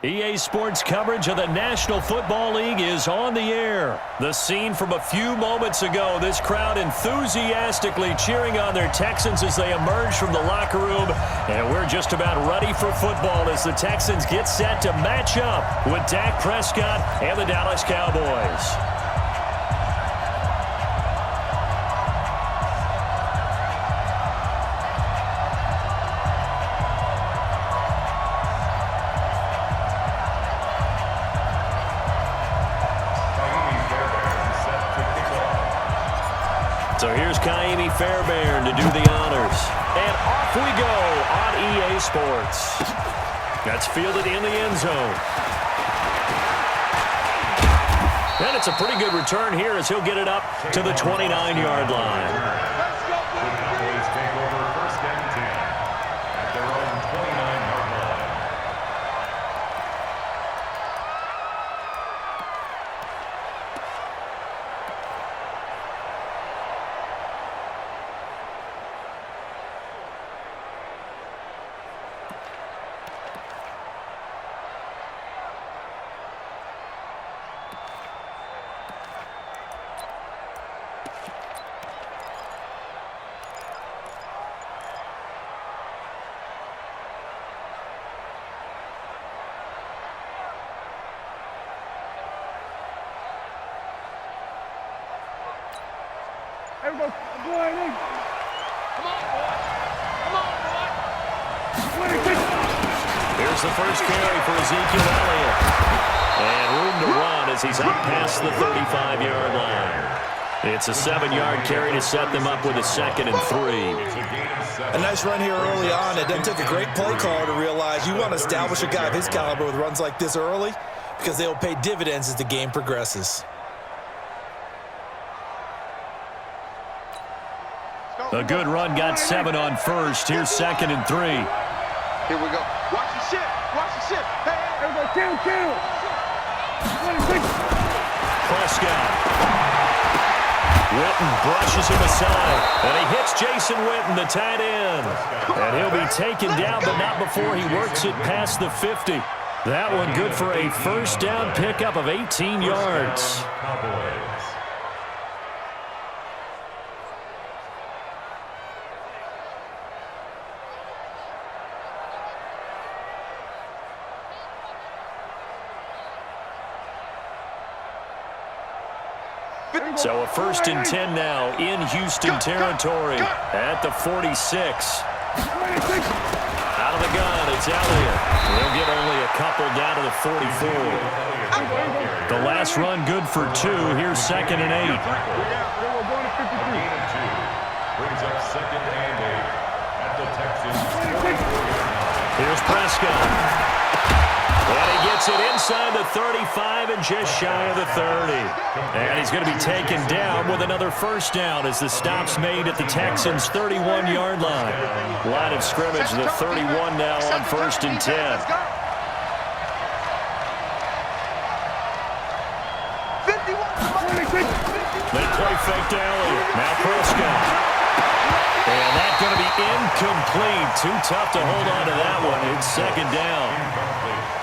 EA Sports coverage of the National Football League is on the air. The scene from a few moments ago, this crowd enthusiastically cheering on their Texans as they emerge from the locker room. And we're just about ready for football as the Texans get set to match up with Dak Prescott and the Dallas Cowboys. So here's Fairbairn to do the honors. And off we go on EA Sports. That's fielded in the end zone. And it's a pretty good return here as he'll get it up to the 29-yard line. Everybody, come on, boy. Come on, boy. Here's the first carry for Ezekiel Elliott. And room to run as he's up past the 35-yard line. It's a 7-yard carry to set them up with a 2nd and 3. A nice run here early on. It doesn't take a great play caller to realize you want to establish a guy of his caliber with runs like this early because they'll pay dividends as the game progresses. A good run got 7 on first. Here's 2nd and 3. Here we go. Watch the ship. Watch the ship. Hey, everybody, kill. Prescott. Witten brushes him aside. And he hits Jason Witten, the tight end. And he'll be taken down, but not before he works it past the 50. That one good for a first down pickup of 18 yards. So a 1st and 10 now in Houston territory at the 46. Out of the gun, it's Elliott. They'll get only a couple down to the 44. The last run good for 2. Here's 2nd and 8. Brings up 2nd and 8 at the Texans. Here's Prescott. And he gets it inside the 35 and just shy of the 30. And he's going to be taken down with another first down as the stop's made at the Texans' 31-yard line. Line of scrimmage, the 31 now on 1st and 10. They play fake to Elliott. Now Prescott. And that's going to be incomplete. Too tough to hold on to that one. It's 2nd down.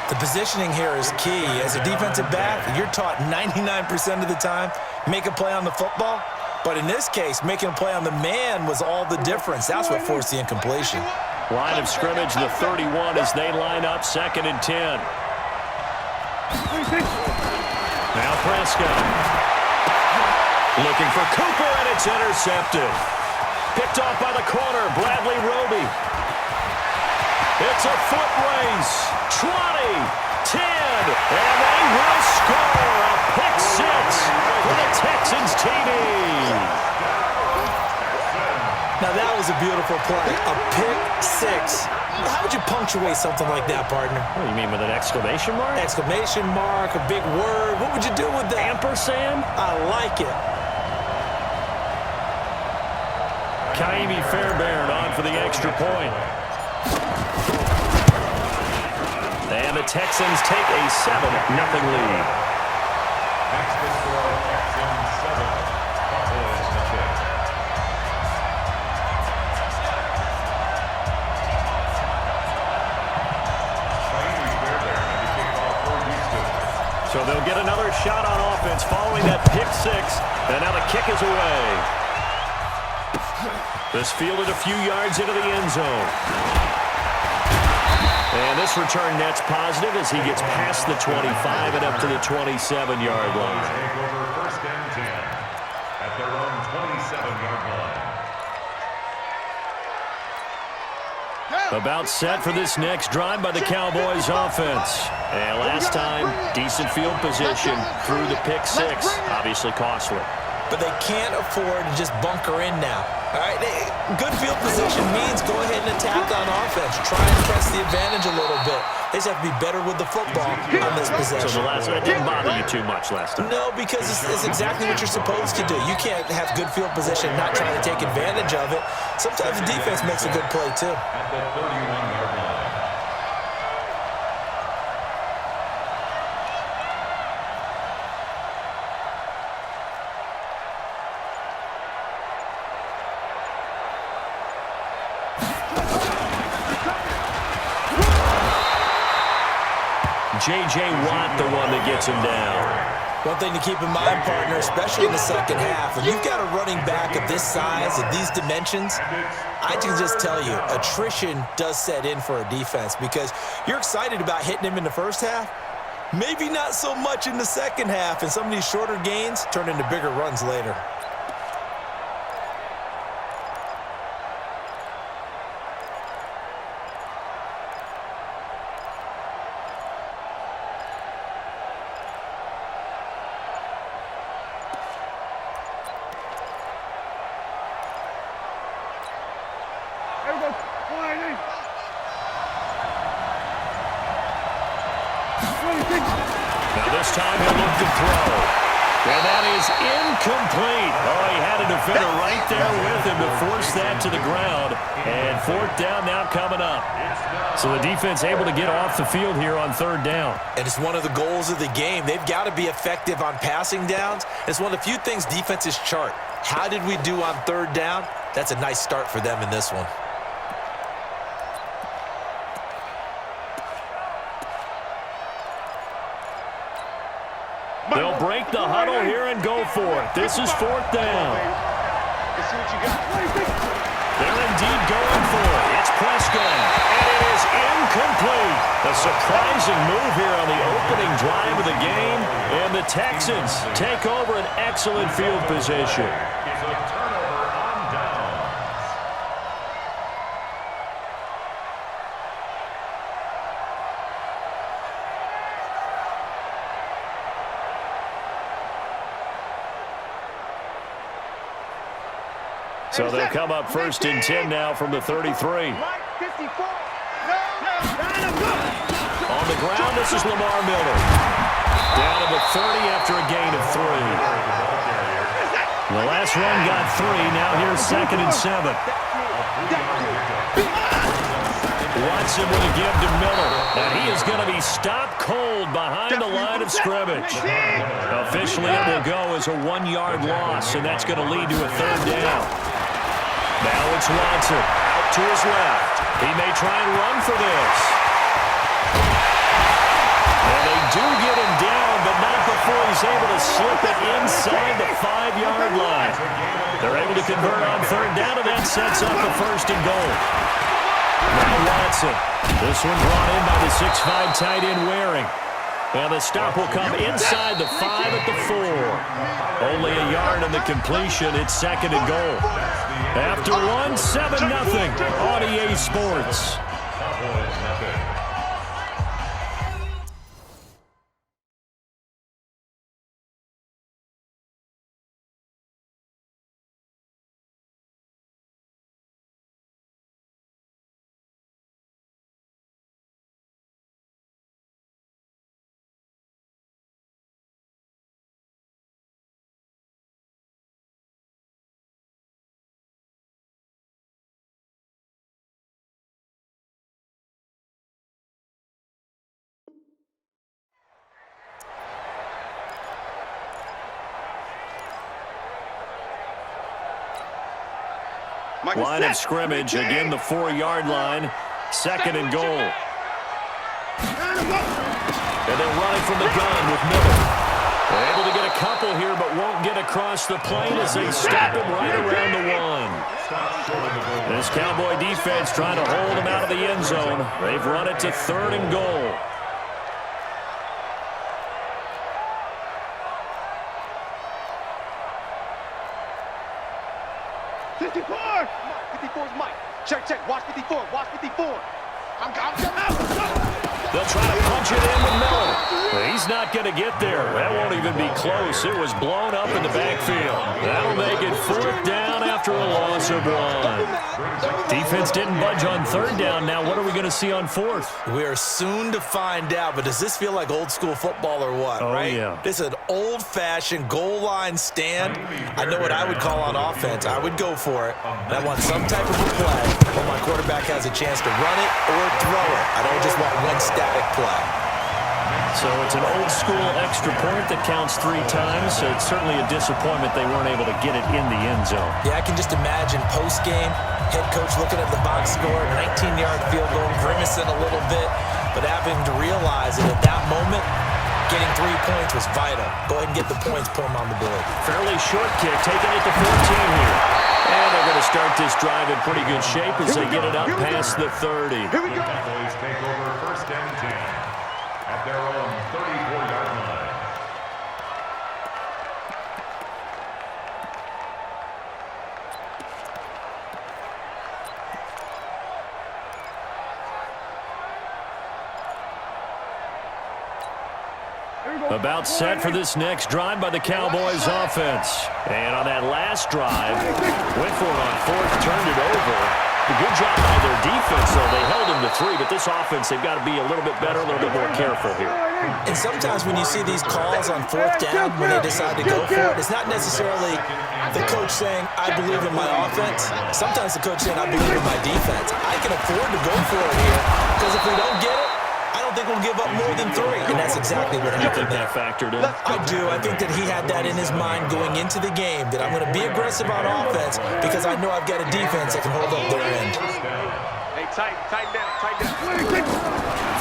The positioning here is key. As a defensive back, you're taught 99% of the time, make a play on the football. But in this case, making a play on the man was all the difference. That's what forced the incompletion. Line of scrimmage, the 31 as they line up 2nd and 10. Now Prescott. Looking for Cooper, and it's intercepted. Picked off by the corner, Bradley Roby. It's a foot race. 20, 10, and they will score a pick 6 for the Texans TD. Now that was a beautiful play, a pick 6. How would you punctuate something like that, partner? What do you mean, with an exclamation mark? Exclamation mark, a big word. What would you do with that? Ampersand? I like it. Fairbairn on for the extra point. And the Texans take a 7-0 lead. Next is for Texans 7, Cowboys 6. get another shot on offense following that pick six. And now the kick is away. This fielded a few yards into the end zone. And this return net's positive as he gets past the 25 and up to the 27-yard line. Take over first and 10 at their own 27-yard line. About set for this next drive by the Cowboys offense. And last time, decent field position through the pick six. Obviously costly. But they can't afford to just bunker in now. All right, good field position means go ahead and attack on offense. Try and press the advantage a little bit. They just have to be better with the football on this possession. So that didn't bother you too much last time? No, because it's exactly what you're supposed to do. You can't have good field position and not try to take advantage of it. Sometimes the defense makes a good play, too. At the 31-yard line. J.J. Watt, the one that gets him down. One thing to keep in mind, partner, especially in the second half, when you've got a running back of this size, of these dimensions, I can just tell you, attrition does set in for a defense because you're excited about hitting him in the first half, maybe not so much in the second half, and some of these shorter gains turn into bigger runs later. Now this time he'll look to throw. And that is incomplete. Oh, he had a defender right there with him to force that to the ground. And fourth down now coming up. So the defense able to get off the field here on third down. And it's one of the goals of the game. They've got to be effective on passing downs. It's one of the few things defenses chart. How did we do on third down? That's a nice start for them in this one. They'll break the huddle here and go for it. This is fourth down. Let's see what you got. They're indeed going for it. It's Prescott, and it is incomplete. A surprising move here on the opening drive of the game, and the Texans take over an excellent field position. It's a turnover on downs. So they'll come up first and 10 now from the 33. On the ground, this is Lamar Miller. Down to the 30 after a gain of 3. The last run got 3. Now here's second and 7. Watson with a give to Miller. And he is going to be stopped cold behind the line of scrimmage. Officially, it will go as a 1-yard loss, and that's going to lead to a third down. Now it's Watson out to his left. He may try and run for this. And they do get him down, but not before he's able to slip it inside the 5-yard line. They're able to convert on third down, and that sets up a first and goal. Now Watson. This one brought in by the 6'5" tight end Waring. And the stop will come inside the 5 at the 4. Only a yard on the completion. It's second and goal. After one, 7-0 on EA Sports. Line of scrimmage, again the 4-yard line, second and goal. And they're running from the gun with Miller. Able to get a couple here, but won't get across the plane as they stop him right around the 1. This Cowboy defense trying to hold him out of the end zone. They've run it to 3rd and goal. Check. Watch 54. Watch 54. I'm coming. They'll try to punch it in with Miller. He's not going to get there. That won't even be close. It was blown up in the backfield. That'll make it 4th down after a loss of 1. Defense didn't budge on 3rd down. Now what are we going to see on 4th? We are soon to find out, but does this feel like old school football or what, right? Yeah. This is an old-fashioned goal line stand. I know what I would call on offense. I would go for it. And I want some type of a play where my quarterback has a chance to run it or throw it. I don't just want one static play. So it's an old-school extra point that counts 3 times. So it's certainly a disappointment they weren't able to get it in the end zone. Yeah, I can just imagine post-game, head coach looking at the box score, 19-yard field goal, grimacing a little bit, but having to realize that at that moment, getting 3 points was vital. Go ahead and get the points, put them on the board. Fairly short kick, taking it to 14 here. And they're going to start this drive in pretty good shape as they get it up past the 30. Here we go. Cowboys take over 1st and 10 at their own 34-yard line. About set for this next drive by the Cowboys offense. And on that last drive, went for it on 4th, turned it over. A good job by their defense, though. They held them to 3, but this offense, they've got to be a little bit better, a little bit more careful here. And sometimes when you see these calls on 4th down, when they decide to go for it, it's not necessarily the coach saying, I believe in my offense. Sometimes the coach saying, I believe in my defense. I can afford to go for it here, because if we don't get it, I don't think we'll give up more than 3. And that's exactly what happened there. That factored in? I do. I think that he had that in his mind going into the game, that I'm going to be aggressive on offense because I know I've got a defense that can hold up their end. Hey, tighten down.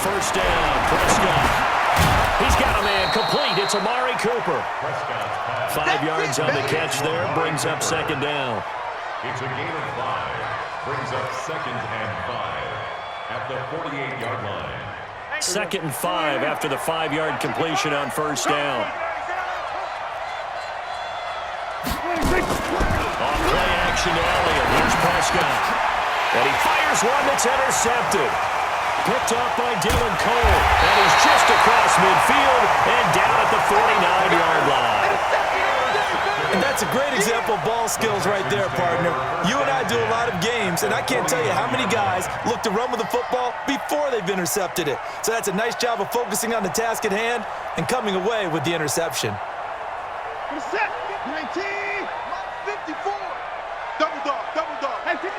1st down, Prescott. He's got a man complete. It's Amari Cooper. 5 yards on the catch there. Brings up 2nd down. It's a gain of 5. Brings up 2nd and 5 at the 48-yard line. 2nd and 5 after the 5-yard completion on 1st down. On play action to Elliott. Here's Prescott. And he fires one that's intercepted. Picked up by Dylan Cole. And he's just across midfield and down at the 49-yard line. And that's a great example of ball skills right there, partner. You and I do a lot of games, and I can't tell you how many guys look to run with the football before they've intercepted it. So that's a nice job of focusing on the task at hand and coming away with the interception. Set. 19. 54. Double dog. Hey, 59.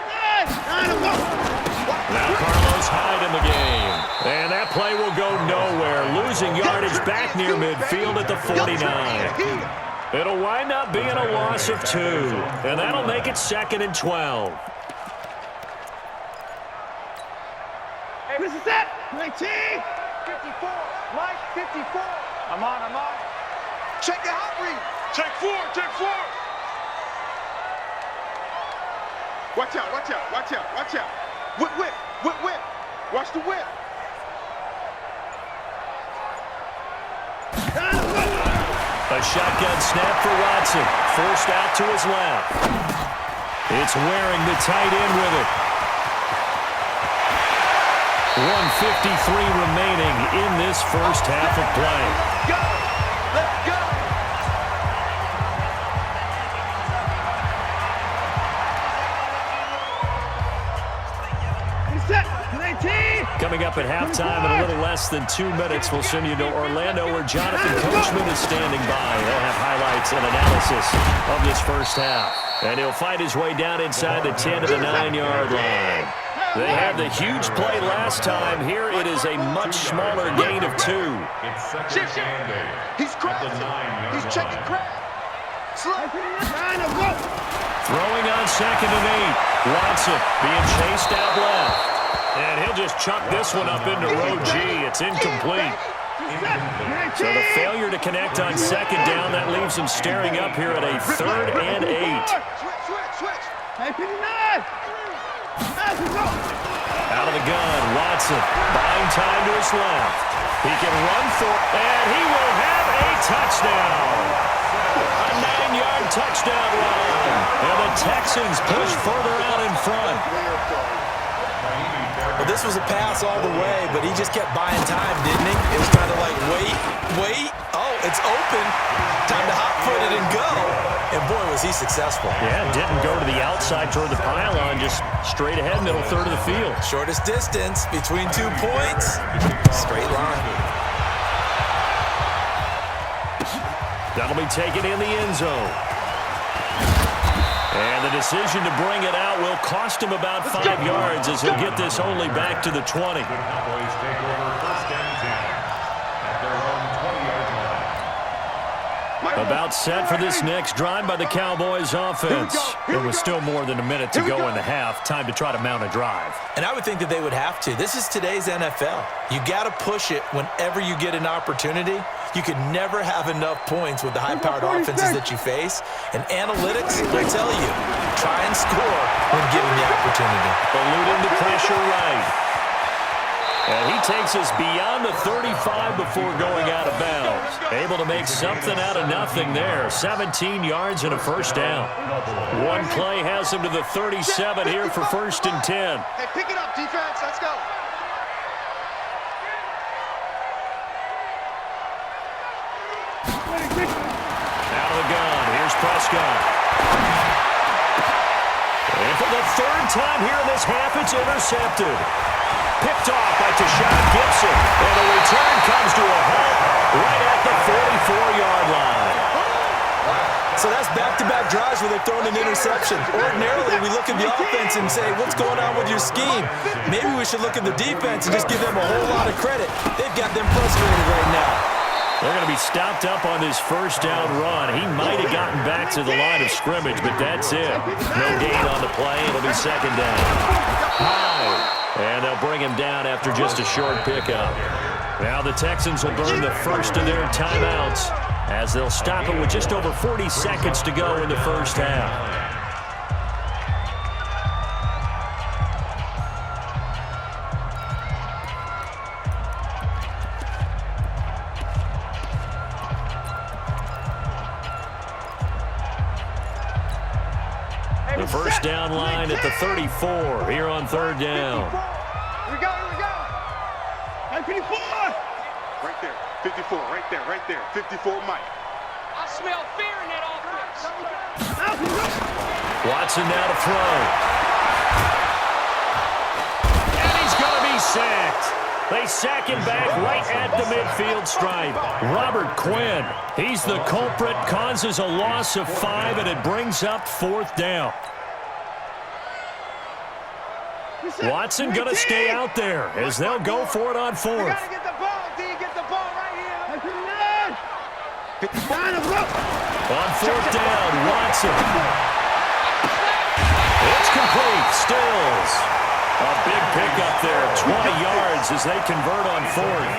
9 Now Carlos Hyde in the game. And that play will go nowhere. Losing yardage back near midfield at the 49. It'll wind up being a loss of 2. And that'll make it 2nd and 12. Hey, Mr. Set. 19. 54. Mike, 54. I'm on. Check your hot read. Check 4. Watch out. Whip. Watch the whip. A shotgun snap for Watson. Forced out to his left. It's Waring, the tight end, with it. 1:53 remaining in this first half of play. Let's go. Set. 19. Coming up at halftime in a little less than 2 minutes, we'll send you to Orlando where Jonathan Coachman is standing by. He'll have highlights and analysis of this first half. And he'll fight his way down inside the 10 to the 9-yard line. They had the huge play last time. Here it is a much smaller gain of 2. It's 2nd and 8. He's crashing. He's checking crack. Throwing on 2nd and 8. Watson being chased out left. And he'll just chuck this one up into row G. It's incomplete. So the failure to connect on second down, that leaves him staring up here at a 3rd and 8. Switch. Hey, 59. Out of the gun, Watson buying time to his left. He can run for it, and he will have a touchdown. A 9-yard touchdown run. And the Texans push further out in front. Well, this was a pass all the way, but he just kept buying time, didn't he? It was kind of like, wait. Oh, it's open. Time to hot-foot it and go. And, boy, was he successful. Yeah, didn't go to the outside toward the pylon, just straight ahead, middle third of the field. Shortest distance between 2 points. Straight line. That'll be taken in the end zone. And the decision to bring it out will cost him about 5 yards as he'll get this only back to the 20. The Cowboys take over 1st and 10 at their own 20-yard line. About set for this next drive by the Cowboys offense. There was still more than a minute to go in the half. Time to try to mount a drive. And I would think that they would have to. This is today's NFL. You got to push it whenever you get an opportunity. You could never have enough points with the high-powered offenses that you face. And analytics will tell you, try and score when given the opportunity. Eluding the pressure right. And he takes us beyond the 35 before going out of bounds. Able to make something out of nothing there. 17 yards and a 1st down. One play has him to the 37 here for 1st and 10. Hey, pick it up, defense. Let's go. Out of the gun. Here's Prescott. And for the 3rd time here in this half, it's intercepted. Picked off by Tashawn Gibson. And the return comes to a halt right at the 44-yard line. So that's back-to-back drives where they're throwing an interception. Ordinarily, we look at the offense and say, what's going on with your scheme? Maybe we should look at the defense and just give them a whole lot of credit. They've got them frustrated right now. They're going to be stopped up on this 1st down run. He might have gotten back to the line of scrimmage, but that's it. No gain on the play. It'll be 2nd down. High. And they'll bring him down after just a short pickup. Now the Texans will burn the first of their timeouts as they'll stop it with just over 40 seconds to go in the 1st half. The 1st down line at the 34 here on 3rd down. Here we go. Hey, 54. Right there. 54. Right there. 54, Mike. I smell fear in that offense. Watson now to throw. And he's going to be sacked. They sack him back right at the midfield stripe. Robert Quinn, he's the culprit, causes a loss of 5, and it brings up 4th down. Watson going to stay out there as they'll go for it on 4th. Get the ball, D. Get the ball right here. 59. On 4th down, Watson. It's complete. Stills. A big pickup there. 20 yards as they convert on 4th.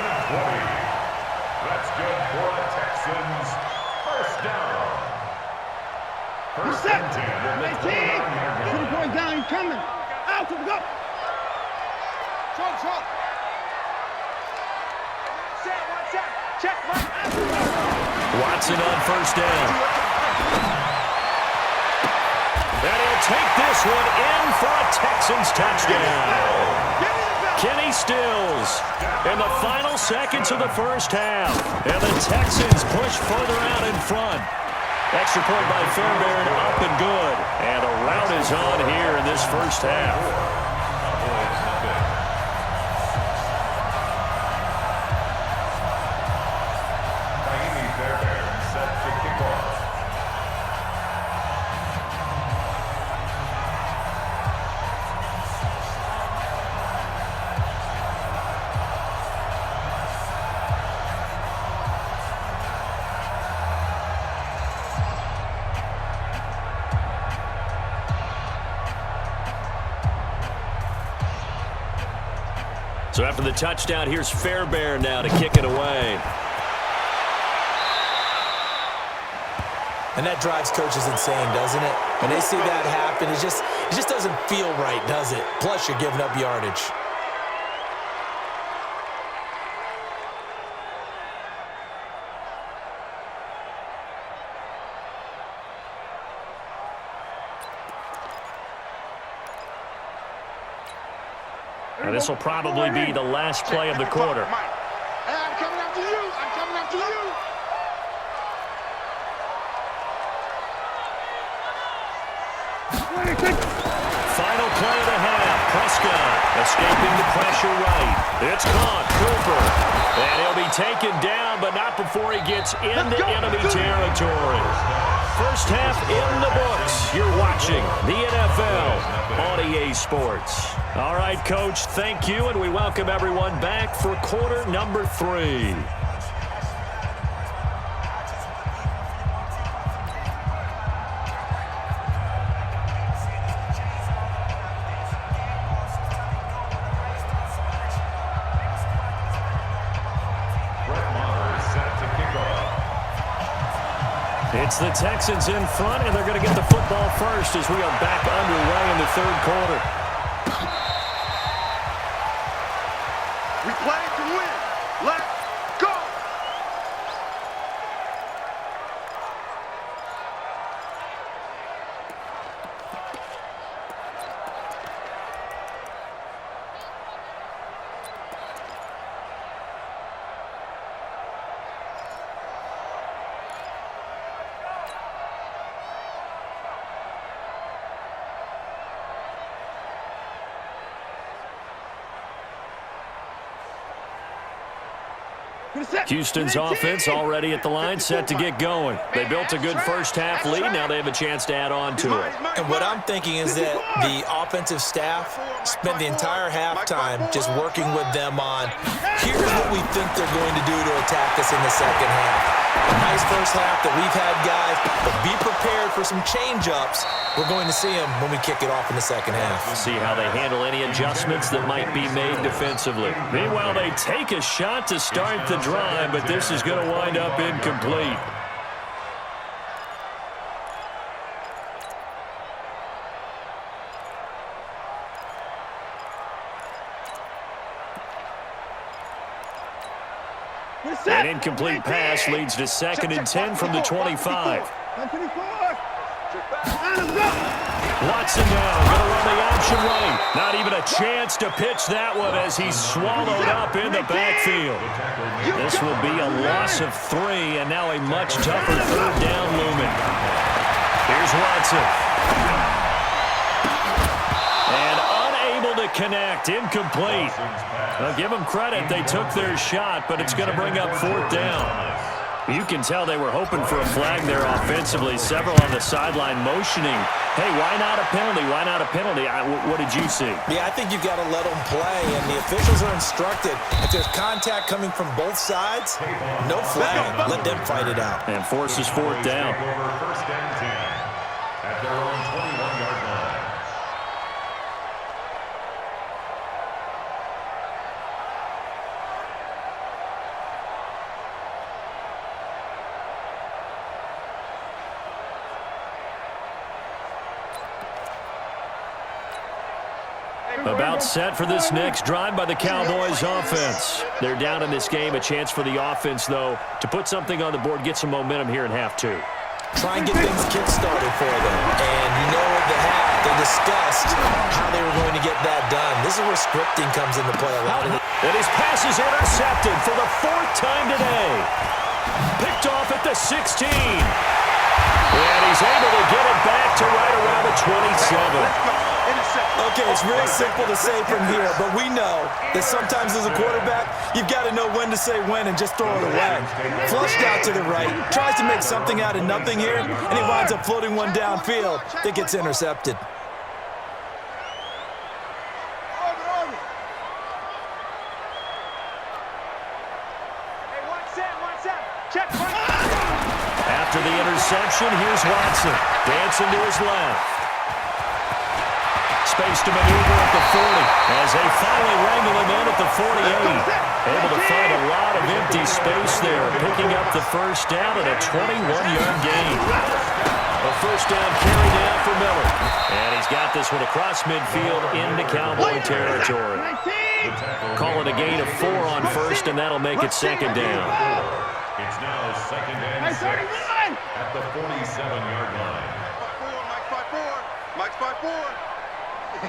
That's good for the Texans. 1st down. 1st and 10 at the 29-yard line. Point down. He's coming. Out. Go. Throw. Check. Watson on 1st down. And he'll take this one in for a Texans touchdown. Kenny Stills in the final seconds of the 1st half. And the Texans push further out in front. Extra point by Fairbairn, up and good. And a rout is on here in this 1st half. So after the touchdown, here's Fairbairn now to kick it away. And that drives coaches insane, doesn't it? When they see that happen, it just doesn't feel right, does it? Plus, you're giving up yardage. And this will probably be the last play of the quarter. I'm coming after you. I'm coming after you. Final play of the half. Prescott escaping the pressure right. It's caught. Cooper. And he'll be taken down, but not before he gets into enemy territory. First half in the books. You're watching the NFL on EA Sports. All right, Coach, thank you, and we welcome everyone back for quarter number 3. It's the Texans in front, and they're going to get the football first as we are back underway in the third quarter. We play to win. Let's go. Houston's offense already at the line, set to get going. They built a good first half lead. Now they have a chance to add on to it. And what I'm thinking is that the offensive staff spent the entire halftime just working with them on, here's what we think they're going to do to attack us in the second half. A nice first half that we've had, guys, but be prepared for some change-ups. We're going to see them when we kick it off in the second half. See how they handle any adjustments that might be made defensively. Meanwhile, they take a shot to start the drive, but this is going to wind up incomplete. An incomplete pass leads to 2nd and 10 from the 25. Watson now going to run the option right. Not even a chance to pitch that one as he's swallowed up in the backfield. This will be a loss of 3, and now a much tougher third down looming. Here's Watson. And unable to connect, incomplete. Now give them credit, they took their shot, but it's going to bring up 4th down. You can tell they were hoping for a flag there offensively. Several on the sideline motioning, hey, why not a penalty? Why not a penalty? What did you see? Yeah, I think you've got to let them play, and the officials are instructed. If there's contact coming from both sides, no flag. Let them fight it out. And forces 4th down. First and 10 at their own 21-yard line. About set for this next drive by the Cowboys offense. They're down in this game. A chance for the offense, though, to put something on the board, get some momentum here in half 2. Try and get things kick-started for them. And you know at the half, they discussed how they were going to get that done. This is where scripting comes into play a lot. And his pass is intercepted for the 4th time today. Picked off at the 16. And he's able to get it back to right around the 27. Okay, it's really simple to say from here, but we know that sometimes as a quarterback, you've got to know when to say when and just throw it away. Flushed out to the right, tries to make something out of nothing here, and he winds up floating one downfield that gets intercepted. After the interception, here's Watson. Dancing to his left. Space to maneuver at the 40 as they finally wrangle him in at the 48. Able to find a lot of empty space there, picking up the first down and a 21-yard gain. A first down carry down for Miller. And he's got this one across midfield into Cowboy territory. Call it a gain of 4 on first, and that'll make it second down. It's now second and 6 at the 47-yard line. Mike's 5-4. To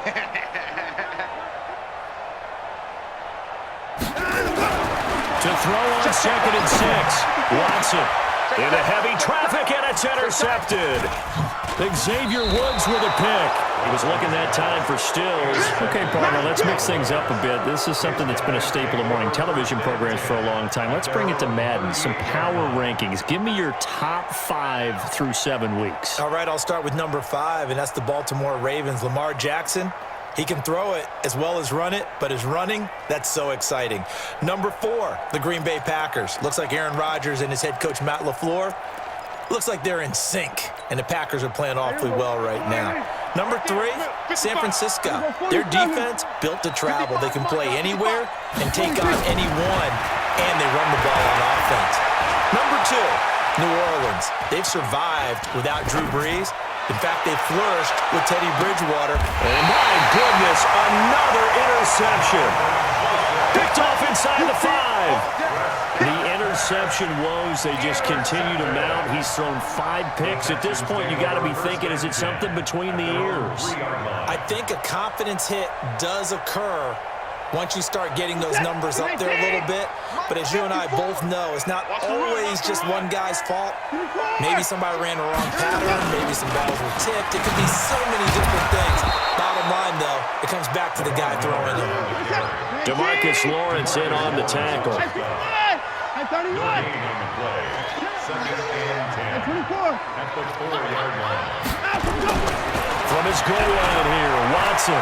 throw on second and 6. Watson into heavy traffic, and it's intercepted. Xavier Woods with a pick. He was looking that time for Stills. Okay, partner, let's mix things up a bit. This is something that's been a staple of morning television programs for a long time. Let's bring it to Madden, some power rankings. Give me your top 5 through 7 weeks. All right, I'll start with number 5, and that's the Baltimore Ravens. Lamar Jackson. He can throw it as well as run it, but his running, that's so exciting. Number 4, the Green Bay Packers. Looks like Aaron Rodgers and his head coach, Matt LaFleur, looks like they're in sync, and the Packers are playing awfully well right now. Number 3, San Francisco. Their defense built to travel. They can play anywhere and take on anyone, and they run the ball on offense. Number 2, New Orleans. They've survived without Drew Brees. In fact, they flourished with Teddy Bridgewater. And my goodness, another interception. Picked off inside the 5. The interception woes, they just continue to mount. He's thrown 5 picks. At this point, you got to be thinking, is it something between the ears? I think a confidence hit does occur once you start getting those numbers up there a little bit. But as you and I both know, it's not always just one guy's fault. Maybe somebody ran the wrong pattern. Maybe some balls were tipped. It could be so many different things. Bottom line, though, it comes back to the guy throwing them. DeMarcus Lawrence in on the tackle. No gain on the play. Second and 10 at the 4-yard line. From his goal line here, Watson.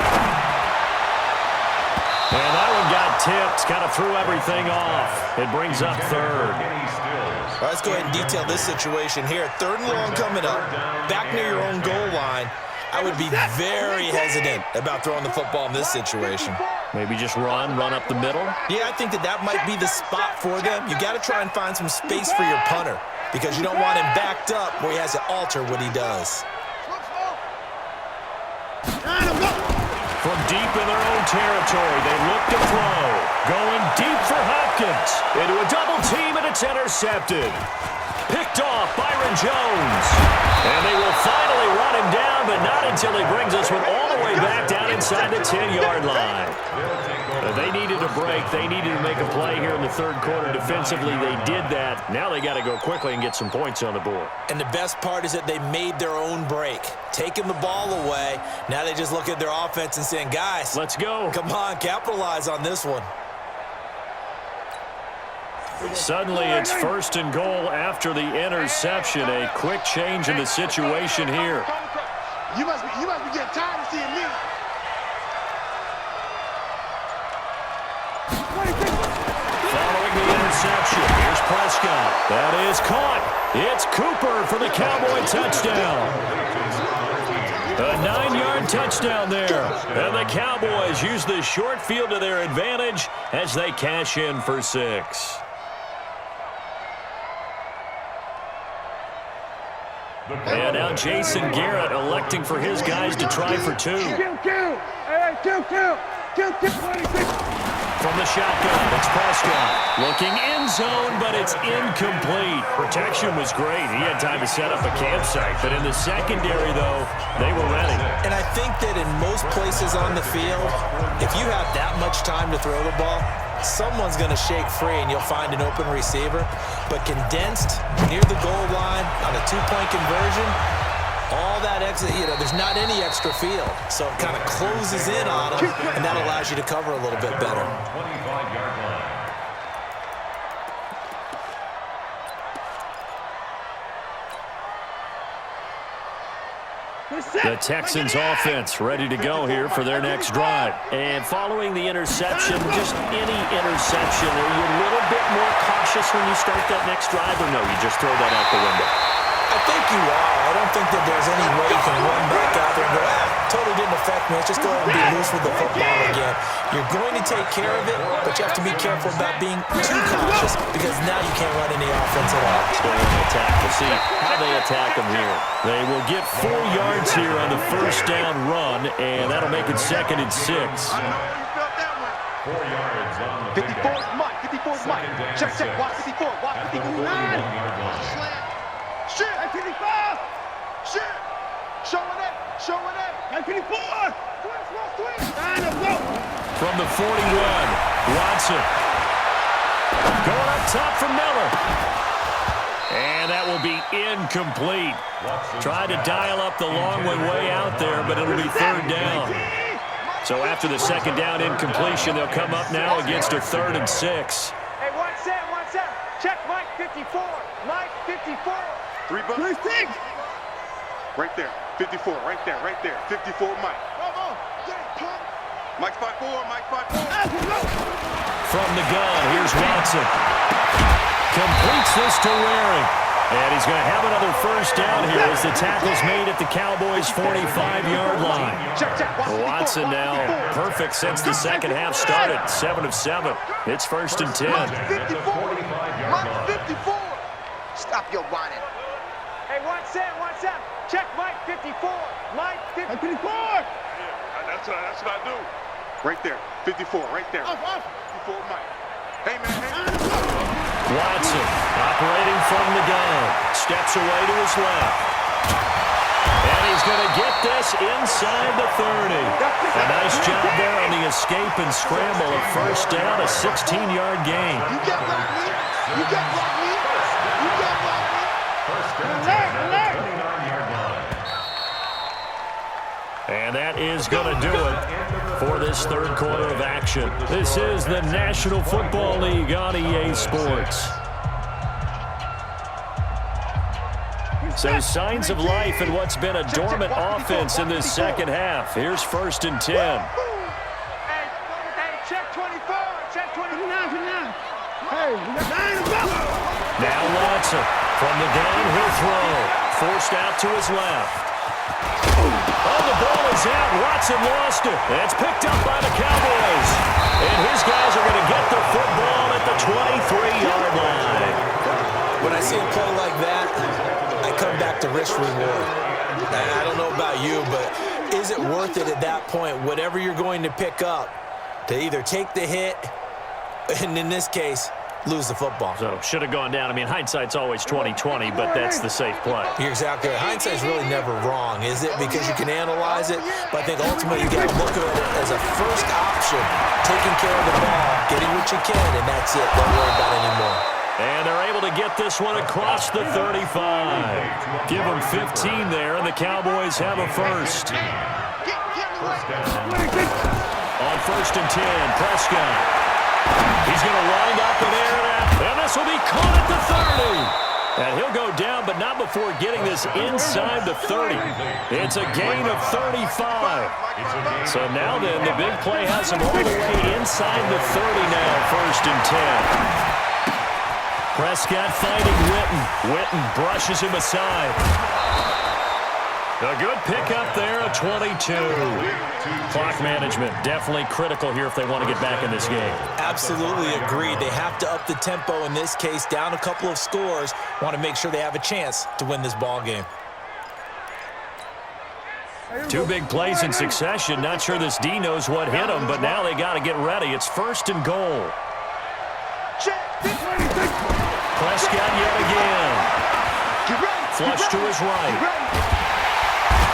And that one got tipped, kind of threw everything off. It brings up third. All right, let's go ahead and detail this situation here. 3rd and long coming up, back near your own goal line. I would be very hesitant about throwing the football in this situation. Maybe just run up the middle. Yeah, I think that might be the spot for them. You got to try and find some space for your punter because you don't want him backed up where he has to alter what he does. From deep in their own territory, they look to throw. Going deep for Hopkins. Into a double team, and it's intercepted. Picked off Byron Jones. And they will finally run him down, but not until he brings us one all the way back down inside the 10-yard line. They needed a break. They needed to make a play here in the 3rd quarter. Defensively, they did that. Now they got to go quickly and get some points on the board. And the best part is that they made their own break. Taking the ball away. Now they just look at their offense and saying, guys, let's go. Come on, capitalize on this one. Suddenly, it's 1st and goal after the interception. A quick change in the situation here. You must be getting tired of seeing me. Following the interception, here's Prescott. That is caught. It's Cooper for the Cowboy touchdown. A 9-yard touchdown there. And the Cowboys use the short field to their advantage as they cash in for 6. And now Jason Garrett electing for his guys to try for 2. From the shotgun, it's Prescott. Looking end zone, but it's incomplete. Protection was great. He had time to set up a campsite. But in the secondary, though, they were ready. And I think that in most places on the field, if you have that much time to throw the ball, someone's going to shake free and you'll find an open receiver. But condensed near the goal line on a 2-point conversion, all that exit, there's not any extra field. So it kind of closes in on them, and that allows you to cover a little bit better. 25-yard line. The Texans offense ready to go here for their next drive. And following the interception, just any interception, are you a little bit more cautious when you start that next drive, or no, you just throw that out the window? I think you are. I don't think that there's any way you can run back out there and go, totally didn't affect man, just go ahead and be loose with the football again. You're going to take care of it, but you have to be careful about being too cautious because now you can't run any offense at all. Stay on the attack. We'll see how they attack them here. They will get 4 yards here on the first down run, and that'll make it 2nd and 6. 4 yards on the 54 is Mike. 54 is Mike. Check, watch 54. Watch 54. Slant. Shit. 55. Shit. Showing it. 54. From the 41, Watson. Going up top for Miller. And that will be incomplete. Tried to dial up the long one way out there, but it'll be 3rd down. So after the 2nd down incompletion, they'll come up now against a 3rd and 6. Hey, 1-7. Check Mike 54. Mike 54. 3 bucks. Right there. 54. Right there. 54 Mike. Mike 5-4. From the gun, here's Watson. Completes this to Waring. And he's going to have another first down here as the tackle's made at the Cowboys' 45-yard line. Watson now perfect since the second half started. 7 of 7. It's 1st and 10. Mike 54. Stop your whining. Hey, 1-7. Check Mike 54. Mike 54. Yeah, that's what I do. Right there. 54. Right there. 54 Mike. Hey, man. Watson operating from the gun. Steps away to his left. And he's going to get this inside the 30. A nice job there on the escape and scramble. A first down, a 16-yard gain. You got block me. And that is going to do it for this 3rd quarter of action. This is the National Football League on EA Sports. So signs of life in what's been a dormant offense in this second half. Here's 1st and 10. Hey, check 24. Check 29. Now Watson from the gun, he'll throw. Forced out to his left. Oh, the ball is out. Watson lost it. It's picked up by the Cowboys. And his guys are going to get the football at the 23-yard line. When I see a play like that, I come back to risk reward. I don't know about you, but is it worth it at that point, whatever you're going to pick up, to either take the hit, and in this case, lose the football? So should have gone down. I mean, hindsight's always 20/20, but that's the safe play. You're exactly right. Hindsight's really never wrong, is it? Because you can analyze it, but I think ultimately you got to look at it as a first option, taking care of the ball, getting what you can, and that's it. Don't worry about it anymore. And they're able to get this one across the 35. Give them 15 there, and the Cowboys have a first. On 1st and 10, Prescott. He's going to wind up in there, and this will be caught at the 30. And he'll go down, but not before getting this inside the 30. It's a gain of 35. So now then, the big play has him all the way inside the 30 now, 1st and 10. Prescott fighting Witten. Witten brushes him aside. A good pickup there, a 22. Clock management definitely critical here if they want to get back in this game. Absolutely agreed. They have to up the tempo in this case, down a couple of scores. Want to make sure they have a chance to win this ball game. 2 big plays in succession. Not sure this D knows what hit him, but now they got to get ready. It's 1st and goal. Prescott yet again. Flush to his right.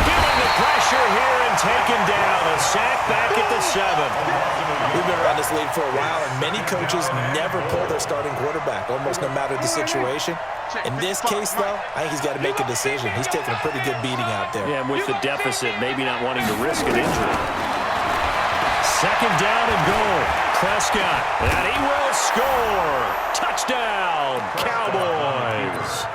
Feeling the pressure here and taken down. A sack back at the 7. We've been around this league for a while, and many coaches never pull their starting quarterback, almost no matter the situation. In this case, though, I think he's got to make a decision. He's taking a pretty good beating out there. Yeah, and with the deficit, maybe not wanting to risk an injury. 2nd down and goal. Prescott, and he will score. Touchdown, Cowboys.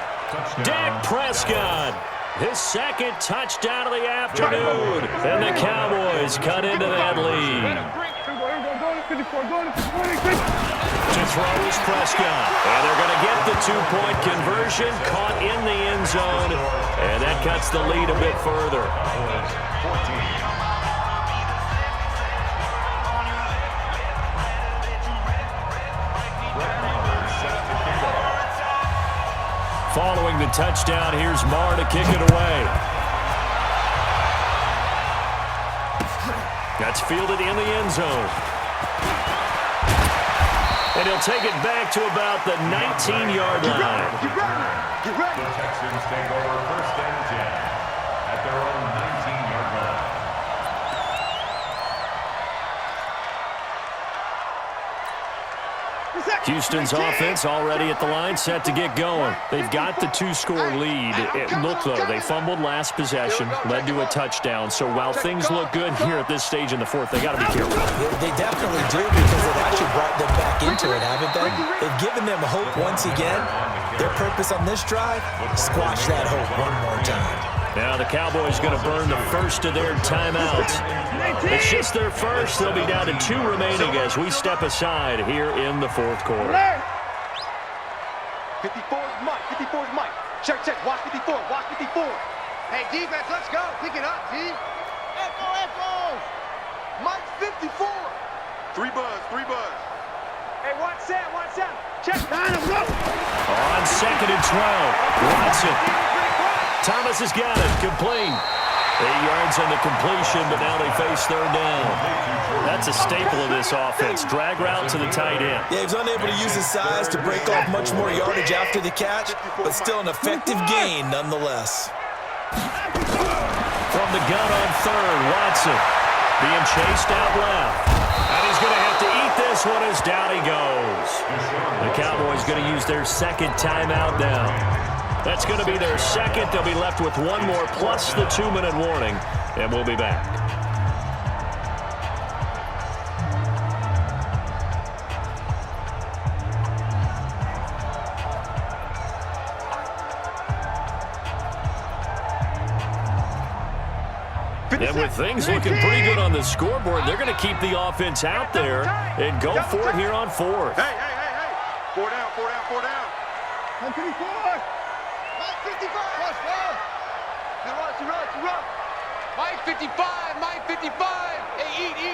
Dak Prescott, his 2nd touchdown of the afternoon. And the Cowboys cut into that lead. To throw is Prescott. And they're going to get the 2-point conversion, caught in the end zone. And that cuts the lead a bit further. a touchdown. Here's Marr to kick it away. That's fielded in the end zone. And he'll take it back to about the 19-yard line. Get ready. The Texans take over 1st and 10 at their own 19-yard line. Houston's offense already at the line, set to get going. They've got the 2-score lead. Look, though, they fumbled last possession, led to a touchdown. So while things look good here at this stage in the fourth, they got to be careful. They definitely do, because they've actually brought them back into it, haven't they? They've given them hope once again. Their purpose on this drive, squash that hope one more time. Now the Cowboys going to burn the first of their timeouts. It's just their first. They'll be down to 2 remaining as we step aside here in the fourth quarter. 54's Mike. 54's Mike. Check. Watch 54. Watch 54. Hey, defense, let's go. Pick it up, T. Echo. Mike's 54. 3 buzz. Hey, watch that. Check. Line him, go. On 2nd and 12, Watson. Thomas has got it. Complete. 8 yards on the completion, but now they face 3rd down. That's a staple of this offense. Drag route to the tight end. Yeah, he's unable to use his size to break off much more yardage after the catch, but still an effective gain nonetheless. From the gun on 3rd, Watson being chased out left. And he's going to have to eat this one as down he goes. The Cowboys going to use their 2nd timeout now. That's going to be their 2nd. They'll be left with 1 more plus the 2-minute warning, and we'll be back. And with things looking pretty good on the scoreboard, they're going to keep the offense out there and go for it here on 4th. Hey. 4 down. 154. Mike 55. Rush. Mike 55. Hey, eat. Here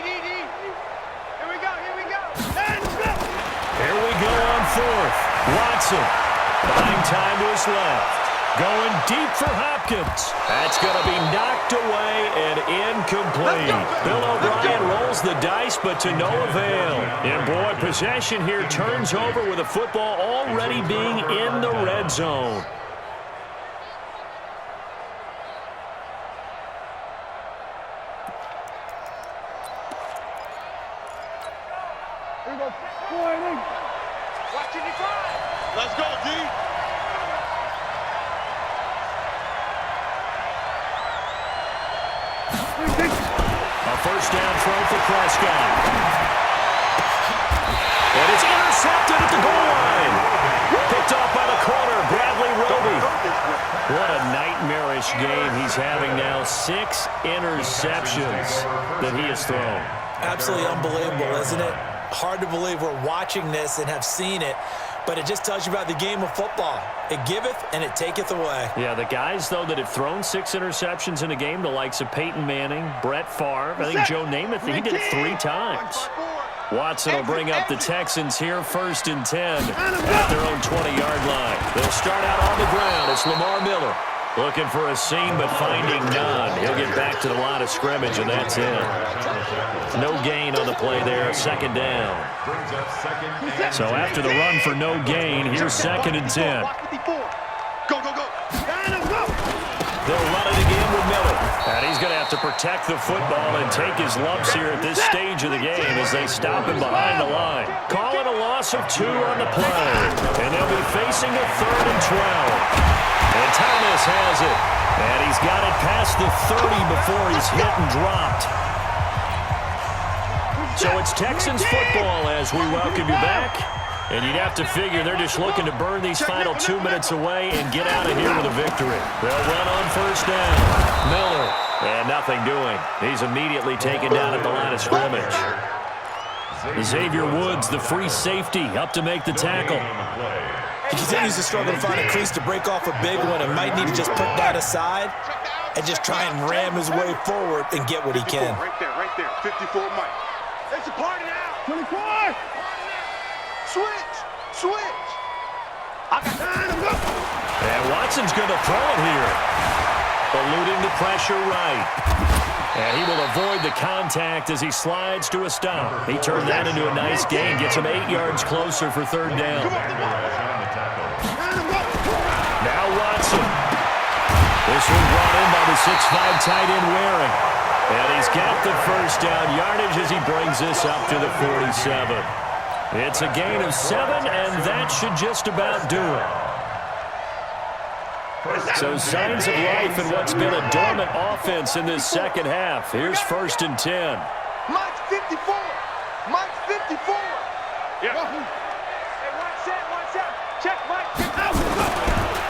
we go. Here we go on 4th. Watson buying time to his left. Going deep for Hopkins. That's going to be knocked away and incomplete. Bill O'Brien rolls the dice, but to no avail. And boy, possession here turns over with a football already being in the red zone. Here we go. Watch 55. Let's go, D. A 1st down throw for Prescott. And it's intercepted at the goal line. Picked off by the corner, Bradley Roby. What a nightmarish game he's having now. 6 interceptions that he has thrown. Absolutely unbelievable, isn't it? Hard to believe we're watching this and have seen it, but it just tells you about the game of football. It giveth and it taketh away. Yeah, the guys, though, that have thrown 6 interceptions in a game, the likes of Peyton Manning, Brett Favre, I think Joe Namath, he did it 3 times. Watson will bring up the Texans here, 1st and 10 at their own 20-yard line. They'll start out on the ground. It's Lamar Miller looking for a seam, but finding none. He'll get back to the line of scrimmage, and that's it. No gain on the play there, 2nd down. So after the run for no gain, here's 2nd and 10. Go. They'll run it again with Miller. And he's going to have to protect the football and take his lumps here at this stage of the game as they stop him behind the line. Calling a loss of 2 on the play. And they'll be facing a 3rd and 12. And Thomas has it. And he's got it past the 30 before he's hit and dropped. So it's Texans football as we welcome you back. And you'd have to figure they're just looking to burn these final 2 minutes away and get out of here with a victory. They'll run on 1st down. Miller, and nothing doing. He's immediately taken down at the line of scrimmage. Xavier Woods, the free safety, up to make the tackle. He continues to struggle to find a crease to break off a big one and might need to just put that aside and just try and ram his way forward and get what he can. Right there. 54 Mike. It's a party now. 24. Switch. And Watson's going to throw it here. Eluding the pressure right. And he will avoid the contact as he slides to a stop. He turned that into a nice gain. Gets him 8 yards closer for third down. Now Watson. This one brought in by the 6'5" tight end Waring. And he's got the first down yardage as he brings this up to the 47. It's a gain of 7, and that should just about do it. So signs of life in what's been a dormant offense in this second half. Here's 1st and 10. Mike's 54. Mike's 54. Yeah. Hey, watch out. Check Mike.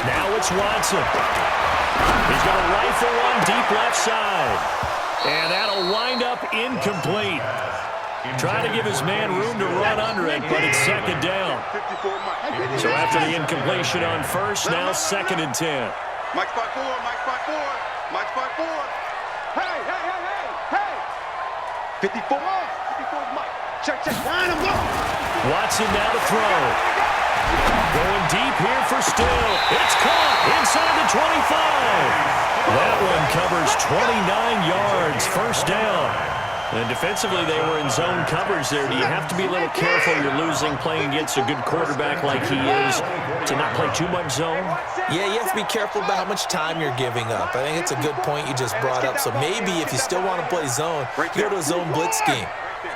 Now it's Watson. He's going to rifle one deep left side. And that'll wind up incomplete. Trying to give his man room to run under it, but it's second down. So after the incompletion on first, now 2nd and 10. Mike's by 4. Mike's by 4. Mike's by 4. Hey. 54. 54 Mike. Check. Watson now to throw. Going deep here for Still. It's caught inside the 25. That one covers 29 yards, first down. And defensively, they were in zone coverage there. Do you have to be a little careful? You're losing playing against a good quarterback like he is to not play too much zone? Yeah, you have to be careful about how much time you're giving up. I think it's a good point you just brought up. So maybe if you still want to play zone, you go to a zone blitz scheme.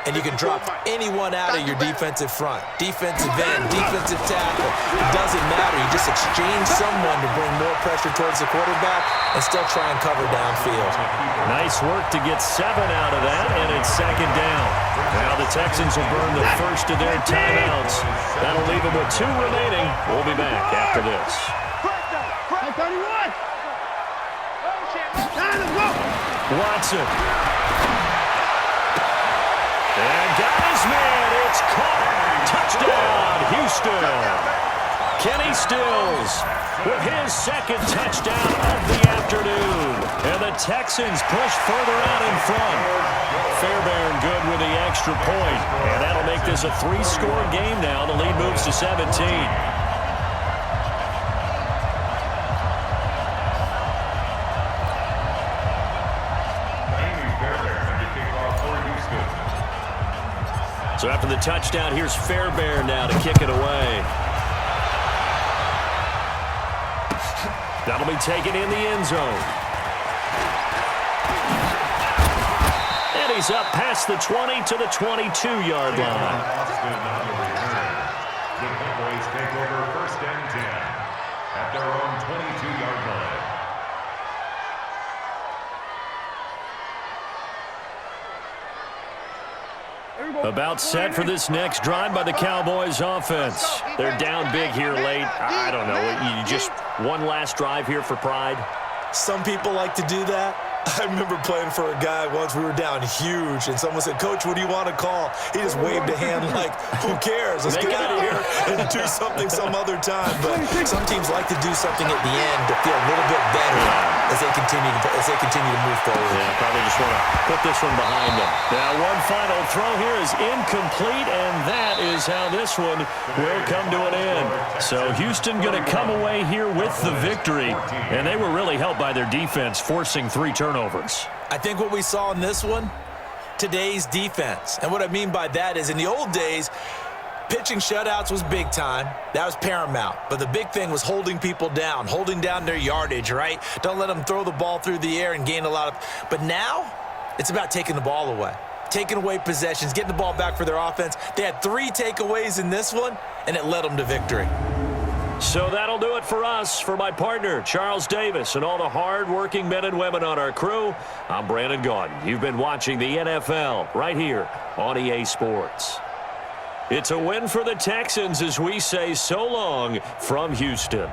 And you can drop anyone out of your defensive front. Defensive end, defensive tackle. It doesn't matter. You just exchange someone to bring more pressure towards the quarterback and still try and cover downfield. Nice work to get 7 out of that, and it's second down. Now the Texans will burn the first of their timeouts. That'll leave them with 2 remaining. We'll be back after this. 31. Watson. And got his man. It's caught. Touchdown, Houston. Kenny Stills with his 2nd touchdown of the afternoon. And the Texans push further out in front. Fairbairn good with the extra point. And that'll make this a 3-score game now. The lead moves to 17. So after the touchdown, here's Fairbairn now to kick it away. That'll be taken in the end zone. And he's up past the 20 to the 22-yard line. The Cowboys take over 1st and 10 at their own 22-yard line. About set for this next drive by the Cowboys offense. They're down big here late. I don't know. You just one last drive here for pride. Some people like to do that. I remember playing for a guy once. We were down huge, and someone said, "Coach, what do you want to call?" He just waved a hand like, "Who cares? Let's get out of here and do something some other time." But some teams like to do something at the end to feel a little bit better as they continue to move forward. Yeah, probably just want to put this one behind them. Now, one final throw here is incomplete, and that is how this one will come to an end. So Houston going to come away here with the victory, and they were really helped by their defense, forcing 3 turnovers. I think what we saw in this one, today's defense. And what I mean by that is in the old days, pitching shutouts was big time. That was paramount. But the big thing was holding people down, holding down their yardage, right? Don't let them throw the ball through the air and gain a lot of... But now, it's about taking the ball away. Taking away possessions, getting the ball back for their offense. They had 3 takeaways in this one, and it led them to victory. So that'll do it for us. For my partner, Charles Davis, and all the hard-working men and women on our crew, I'm Brandon Gaudin. You've been watching the NFL right here on EA Sports. It's a win for the Texans as we say so long from Houston.